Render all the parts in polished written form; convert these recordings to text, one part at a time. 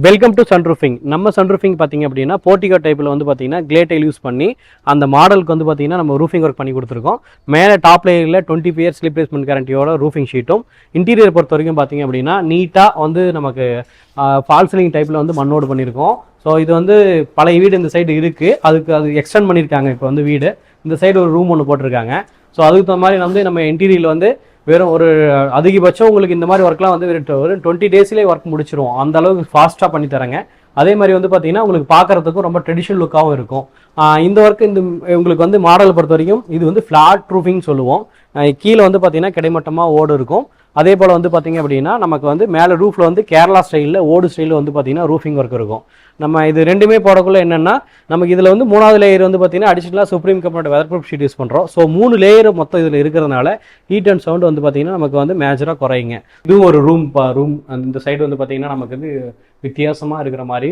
Welcome to சன்ரூஃபிங். நம்ம சன்ரூஃபிங் பார்த்தீங்க அப்படின்னா போர்ட்டிகோ டைப்பில் வந்து பார்த்தீங்கன்னா கிளேட்டைல் யூஸ் பண்ணி அந்த மாடலுக்கு வந்து பார்த்தீங்கன்னா நம்ம ரூஃபிங் ஒர்க் பண்ணி கொடுத்துருக்கோம். மேலே டாப் லேயரில் 20 இயர்ஸ் ரீப்ளேஸ்மெண்ட் கேரண்டியோட ரூஃபிங் ஷீட்டும், இன்டீரியர் பொறுத்த வரைக்கும் பார்த்தீங்க அப்படின்னா நீட்டாக வந்து நமக்கு ஃபால் சீலிங் டைப்பில் வந்து மண்ணோடு பண்ணியிருக்கோம். ஸோ இது வந்து பழைய வீடு இந்த சைடு இருக்குது, அது எக்ஸ்டெண்ட் பண்ணியிருக்காங்க. இப்போ வந்து வீடு இந்த சைடு ஒரு ரூம் ஒன்று போட்டிருக்காங்க. ஸோ அதுக்கு தகுந்த மாதிரி வந்து நம்ம இன்டீரியரில் வந்து வெறும் ஒரு அதிகபட்சம் உங்களுக்கு இந்த மாதிரி ஒர்க்லாம் வந்து ஒரு 20 டேஸ்லேயே ஒர்க் முடிச்சிரும். அந்த அளவுக்கு ஃபாஸ்ட்டாக பண்ணி தரேங்க. அதே மாதிரி வந்து பார்த்தீங்கன்னா உங்களுக்கு பார்க்குறதுக்கும் ரொம்ப ட்ரெடிஷனல் லுக்காகவும் இருக்கும். இந்த ஒர்க் உங்களுக்கு வந்து மாடல் பொறுத்த வரைக்கும் இது வந்து ஃப்ளாட் ரூஃபிங் சொல்லுவோம். கீழே வந்து பார்த்தீங்கன்னா கிடைமட்டமாக ஓடு இருக்கும். அதே போல் வந்து பார்த்தீங்க அப்படின்னா நமக்கு வந்து மேலே ரூஃபில் வந்து கேரளா ஸ்டைலில் ஓடு ஸ்டைலில் வந்து பார்த்தீங்கன்னா ரூஃபிங் ஒர்க் இருக்கும். நம்ம இது ரெண்டுமே போடக்குள்ள என்னென்னா நமக்கு இதில் வந்து 3வது லேயர் வந்து பார்த்தீங்கன்னா அடிஷனலாக சுப்ரீம் கம்பெனியோட வெதர் ப்ரூஃப் ஷீட் யூஸ் பண்ணுறோம். ஸோ 3 லேயர் மொத்தம் இதில் இருக்கிறதுனால ஹீட் அண்ட் சவுண்ட் வந்து பார்த்தீங்கன்னா நமக்கு வந்து மேஜராக குறையுங்க. இதுவும் ஒரு ரூம் இந்த சைடு வந்து பார்த்தீங்கன்னா நமக்கு வந்து வித்தியாசமாக இருக்கிற மாதிரி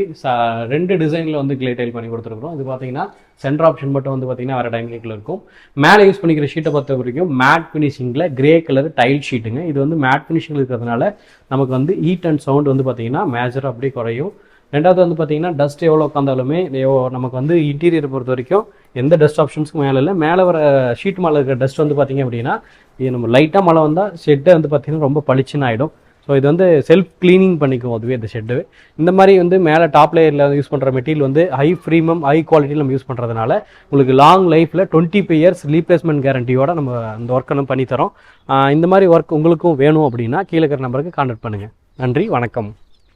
2 டிசைனில் வந்து கிளேடைல் பண்ணி கொடுத்துருக்குறோம். இது பார்த்தீங்கன்னா சென்டர் ஆப்ஷன் மட்டும் வந்து பார்த்தீங்கன்னா வேறு டைமிங்கில் இருக்கும். மேலே யூஸ் பண்ணிக்கிற ஷீட்டை பொறுத்த வரைக்கும் மேட் ஃபினிஷிங்கில் கிரே கலர் டைல் ஷீட்டுங்க. இது வந்து மேட் ஃபினிஷிங் இருக்கிறதுனால நமக்கு வந்து ஹீட் அண்ட் சவுண்ட் வந்து பார்த்தீங்கன்னா மேஜராக அப்படியே குறையும். ரெண்டாவது வந்து பார்த்தீங்கன்னா டஸ்ட் எவ்வளோ உட்காந்தாலுமே நமக்கு வந்து இன்டீரியர் பொறுத்த வரைக்கும் எந்த டஸ்ட் ஆப்ஷன்ஸ்க்கும் மேலே இல்லை. மேலே வர ஷீட் மேலே இருக்கிற டஸ்ட் வந்து பார்த்தீங்க அப்படின்னா இது நம்ம லைட்டாக மழை வந்தால் ஷெட்டை வந்து பார்த்தீங்கன்னா ரொம்ப பளிச்சுன்னு ஆகிடும். ஸோ இது வந்து செல்ஃப் க்ளீனிங் பண்ணிக்கும் அதுவே இந்த ஷெட்டு. இந்த மாதிரி வந்து மேலே டாப் லேயரில் யூஸ் பண்ணுற மெட்டீரியல் வந்து ஹை ப்ரீமியம் ஹை குவாலிட்டியில் நம்ம யூஸ் பண்ணுறதுனால உங்களுக்கு லாங் லைஃப்பில் 20 இயர்ஸ் ரீப்ளேஸ்மெண்ட் கேரண்டியோட நம்ம இந்த ஒர்க்கை நம்ம பண்ணித்தரோம். இந்த மாதிரி ஒர்க் உங்களுக்கும் வேணும் அப்படின்னா கீழே இருக்கிற நம்பருக்கு கான்டாக்ட் பண்ணுங்கள். நன்றி, வணக்கம்.